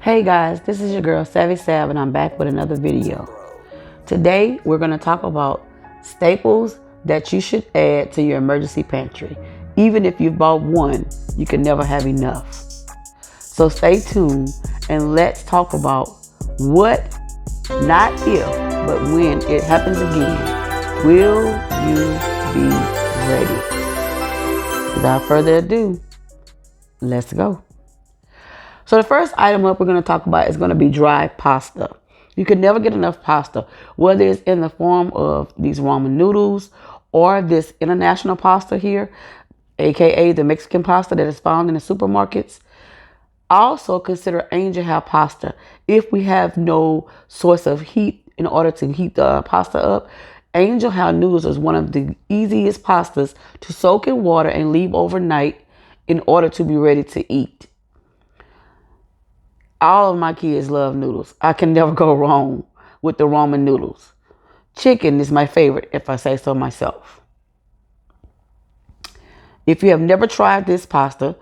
Hey guys, this is your girl Savvy Sav and I'm back with another video. Today we're going to talk about staples that you should add to your emergency pantry. Even if you've bought one, you can never have enough. So stay tuned and let's talk about what, not if, but when it happens again, will you be ready? Without further ado, let's go. So the first item up we're going to talk about is going to be dry pasta. You can never get enough pasta, whether it's in the form of these ramen noodles or this international pasta here, aka the Mexican pasta that is found in the supermarkets. Also consider angel hair pasta. If we have no source of heat in order to heat the pasta up, angel hair noodles is one of the easiest pastas to soak in water and leave overnight in order to be ready to eat. All of my kids love noodles. I can never go wrong with the ramen noodles. Chicken is my favorite, if I say so myself. If you have never tried this pasta,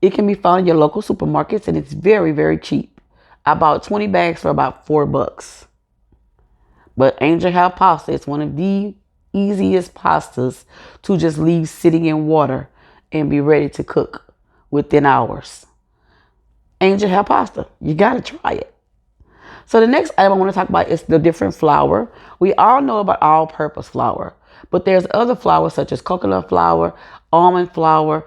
it can be found in your local supermarkets and it's very, very cheap. I bought 20 bags for about $4. But angel hair pasta is one of the easiest pastas to just leave sitting in water and be ready to cook within hours. Angel hair pasta. You got to try it. So the next item I want to talk about is the different flour. We all know about all-purpose flour, but there's other flour such as coconut flour, almond flour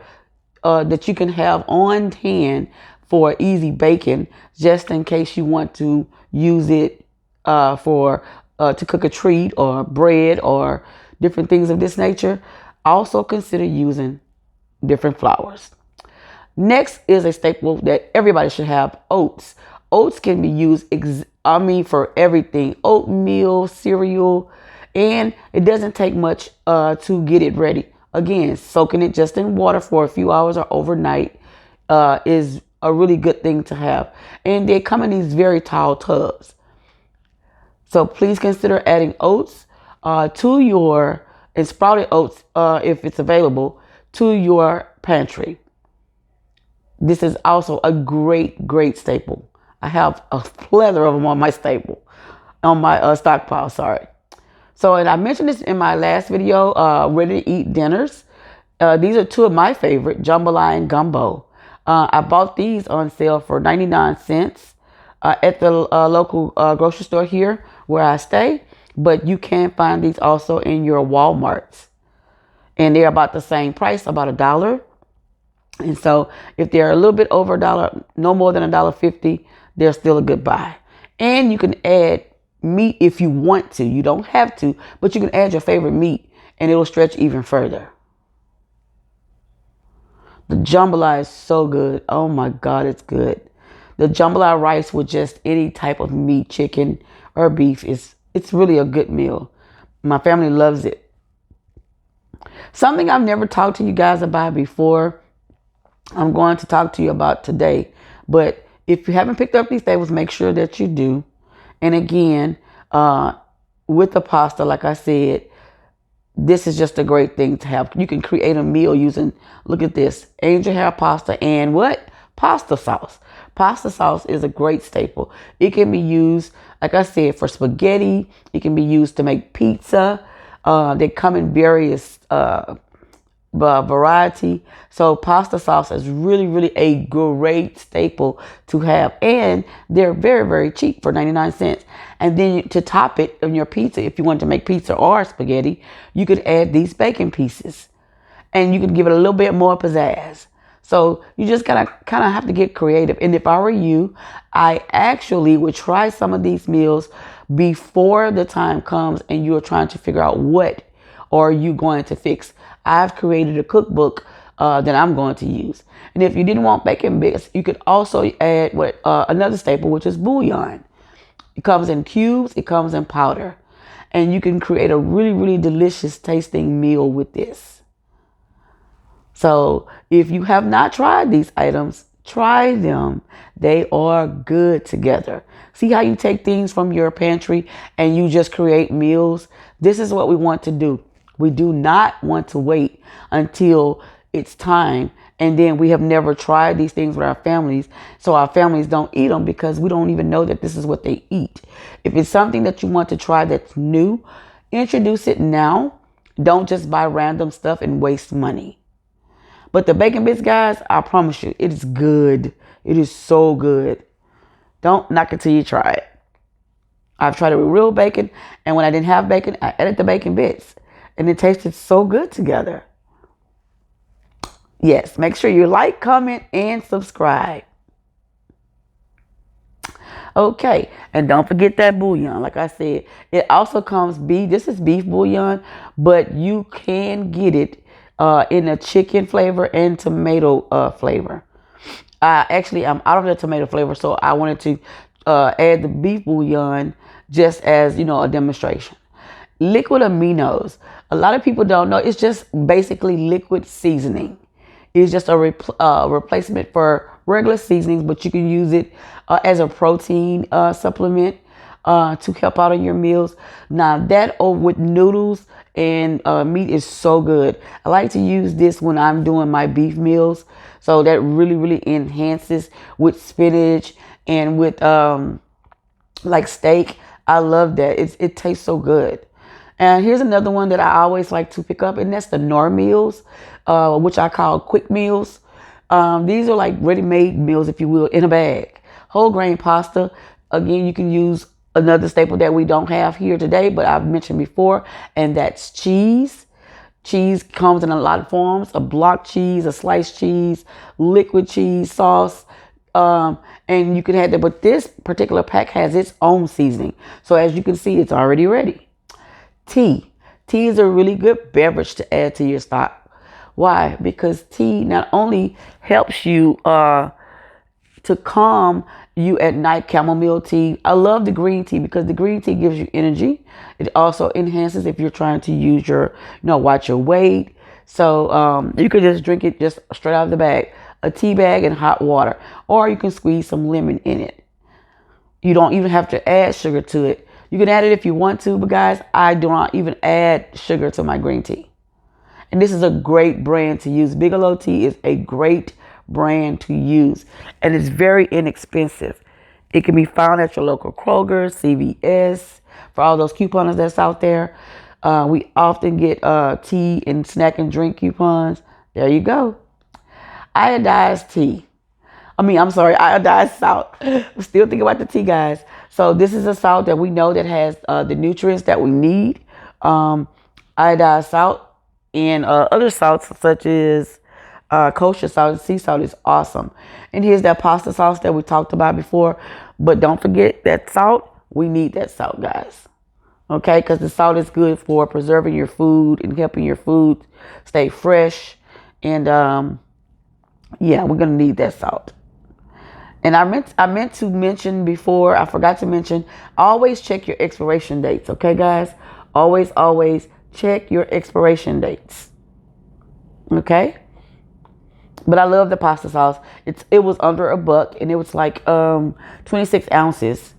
that you can have on hand for easy baking, just in case you want to use it for to cook a treat or bread or different things of this nature. Also consider using different flours. Next is a staple that everybody should have, oats. Oats can be used, for everything. Oatmeal, cereal, and it doesn't take much to get it ready. Again, soaking it just in water for a few hours or overnight is a really good thing to have. And they come in these very tall tubs. So please consider adding oats to your, and sprouted oats if it's available, to your pantry. This is also a great, great staple. I have a plethora of them on my stockpile, sorry. So, and I mentioned this in my last video, ready to eat dinners. These are two of my favorite, jambalaya and gumbo. I bought these on sale for 99 cents at the local grocery store here where I stay. But you can find these also in your Walmarts. And they're about the same price, about $1. And so if they're a little bit over $1, no more than $1.50, they're still a good buy. And you can add meat if you want to. You don't have to, but you can add your favorite meat and it'll stretch even further. The jambalaya is so good. Oh my God, it's good. The jambalaya rice with just any type of meat, chicken or beef, it's really a good meal. My family loves it. Something I've never talked to you guys about before, I'm going to talk to you about today. But if you haven't picked up these staples, make sure that you do. And again, with the pasta, like I said, this is just a great thing to have. You can create a meal using, look at this, angel hair pasta and what? Pasta sauce. Pasta sauce is a great staple. It can be used, like I said, for spaghetti. It can be used to make pizza. They come in various variety. So pasta sauce is really, really a great staple to have. And they're very, very cheap for 99 cents. And then to top it on your pizza, if you want to make pizza or spaghetti, you could add these bacon pieces. And you could give it a little bit more pizzazz. So you just kind of have to get creative. And if I were you, I actually would try some of these meals before the time comes and you're trying to figure out what are you going to fix. I've created a cookbook that I'm going to use. And if you didn't want bacon bits, you could also add another staple, which is bouillon. It comes in cubes, it comes in powder. And you can create a really, really delicious tasting meal with this. So if you have not tried these items, try them. They are good together. See how you take things from your pantry and you just create meals? This is what we want to do. We do not want to wait until it's time And then we have never tried these things with our families. So our families don't eat them because we don't even know that this is what they eat. If it's something that you want to try that's new, introduce it now. Don't just buy random stuff and waste money. But the bacon bits, guys, I promise you, it is good. It is so good. Don't knock it till you try it. I've tried it with real bacon, and when I didn't have bacon, I added the bacon bits, and it tasted so good together. Yes, make sure you like, comment, and subscribe. Okay, and don't forget that bouillon. Like I said, it also comes beef. This is beef bouillon, but you can get it in a chicken flavor and tomato flavor. Actually, I'm out of the tomato flavor, so I wanted to add the beef bouillon just as, a demonstration. Liquid aminos. A lot of people don't know. It's just basically liquid seasoning. It's just a replacement for regular seasonings, but you can use it as a protein supplement to help out on your meals. Now that with noodles and meat is so good. I like to use this when I'm doing my beef meals. So that really, really enhances with spinach and with like steak. I love that. It tastes so good. And here's another one that I always like to pick up, and that's the Knorr meals, which I call quick meals. These are like ready-made meals, if you will, in a bag. Whole grain pasta. Again, you can use another staple that we don't have here today, but I've mentioned before, and that's cheese. Cheese comes in a lot of forms: a block cheese, a sliced cheese, liquid cheese, sauce. And you can have that, but this particular pack has its own seasoning. So as you can see, it's already ready. Tea. Tea is a really good beverage to add to your stock. Why? Because tea not only helps you to calm you at night, chamomile tea. I love the green tea because the green tea gives you energy. It also enhances if you're trying to use your, watch your weight. So you could just drink it just straight out of the bag. A tea bag and hot water. Or you can squeeze some lemon in it. You don't even have to add sugar to it. You can add it if you want to, but guys, I do not even add sugar to my green tea. And this is a great brand to use. Bigelow Tea is a great brand to use, and it's very inexpensive. It can be found at your local Kroger, CVS, for all those couponers that's out there. We often get tea and snack and drink coupons. There you go. Iodized tea. Iodized salt. I'm still thinking about the tea, guys. So this is a salt that we know that has the nutrients that we need. Iodized salt and other salts such as kosher salt and sea salt is awesome. And here's that pasta sauce that we talked about before. But don't forget that salt. We need that salt, guys. Okay, because the salt is good for preserving your food and helping your food stay fresh. And yeah, we're gonna need that salt. And I meant to mention before, I forgot to mention, always check your expiration dates. Okay, guys? Always check your expiration dates. Okay? But I love the pasta sauce. It was under $1 and it was like 26 ounces.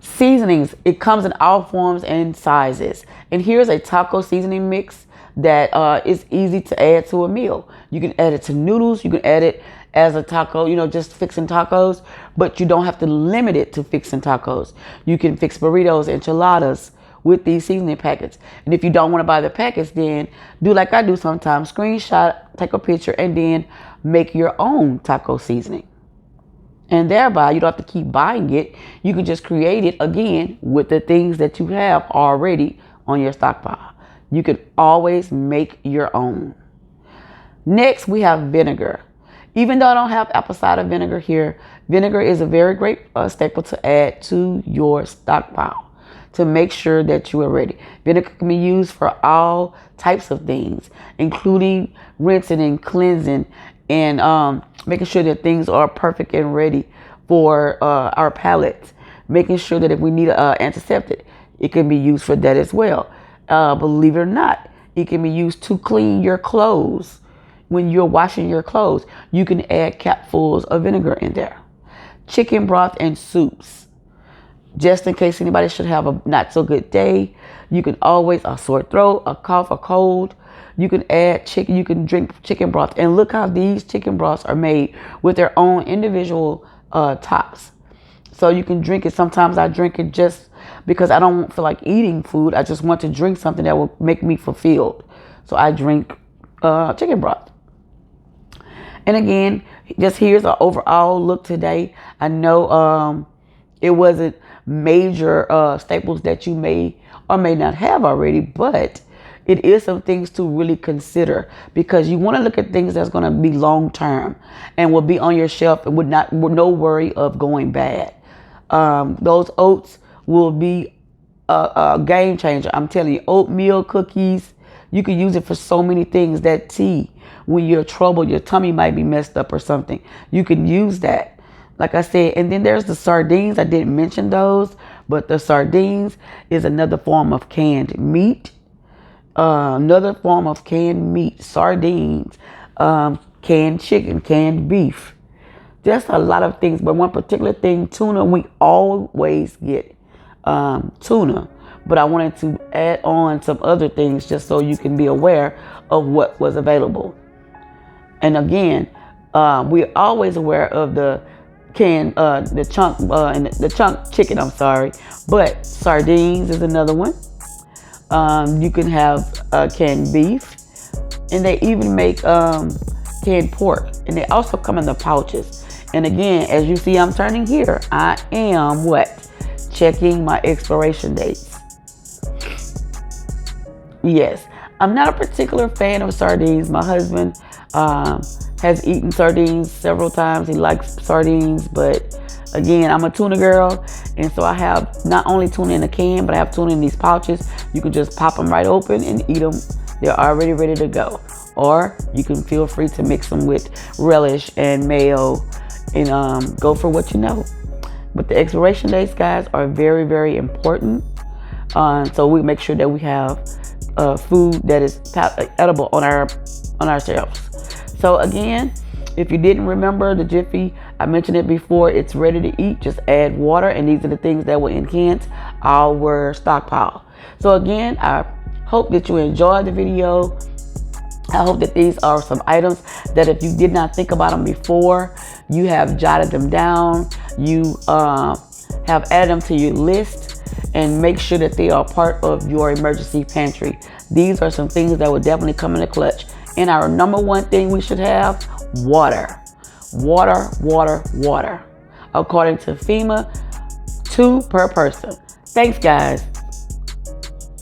Seasonings, it comes in all forms and sizes. And here's a taco seasoning mix that is easy to add to a meal. You can add it to noodles. You can add it as a taco, just fixing tacos. But you don't have to limit it to fixing tacos. You can fix burritos, enchiladas with these seasoning packets. And if you don't want to buy the packets, then do like I do sometimes. Screenshot, take a picture, and then make your own taco seasoning. And thereby, you don't have to keep buying it. You can just create it again with the things that you have already on your stockpile. You can always make your own. Next, we have vinegar. Even though I don't have apple cider vinegar here, vinegar is a very great staple to add to your stockpile to make sure that you are ready. Vinegar can be used for all types of things, including rinsing and cleansing and making sure that things are perfect and ready for our palates. Making sure that if we need an antiseptic, it can be used for that as well. Believe it or not, it can be used to clean your clothes. When you're washing your clothes, you can add capfuls of vinegar in there. Chicken broth and soups. Just in case anybody should have a not so good day, you can always, a sore throat, a cough, a cold, You can add chicken, you can drink chicken broth. And look how these chicken broths are made with their own individual tops. So you can drink it. Sometimes I drink it just because I don't feel like eating food. I just want to drink something that will make me fulfilled. So I drink chicken broth. And again, just here's an overall look today. I know it wasn't major staples that you may or may not have already, but it is some things to really consider, because you want to look at things that's going to be long term and will be on your shelf and with no worry of going bad. Those oats will be a game changer. I'm telling you, oatmeal cookies, you can use it for so many things. That tea, when you're troubled, your tummy might be messed up or something, you can use that. Like I said, and then there's the sardines. I didn't mention those, but the sardines is another form of canned meat. Sardines, canned chicken, canned beef. Just a lot of things, but one particular thing, tuna, we always get tuna. But I wanted to add on some other things just so you can be aware of what was available. And again, we're always aware of the chunk chicken, I'm sorry. But sardines is another one. You can have canned beef, and they even make canned pork, and they also come in the pouches. And again, as you see, I'm turning here. I am checking my expiration dates. Yes, I'm not a particular fan of sardines. My husband has eaten sardines several times. He likes sardines, but again, I'm a tuna girl, and so I have not only tuna in a can, but I have tuna in these pouches. You can just pop them right open and eat them. They're already ready to go. Or you can feel free to mix them with relish and mayo and go for what you know. But the expiration dates, guys, are very, very important. So we make sure that we have food that is edible on our shelves. So again, if you didn't remember the Jiffy, I mentioned it before, it's ready to eat. Just add water, and these are the things that will enhance our stockpile. So again, I hope that you enjoyed the video. I hope that these are some items that if you did not think about them before, you have jotted them down, you have added them to your list, and make sure that they are part of your emergency pantry. These are some things that will definitely come in the clutch. And our number one thing we should have, water. Water, water, water. According to FEMA, 2 per person. Thanks, guys.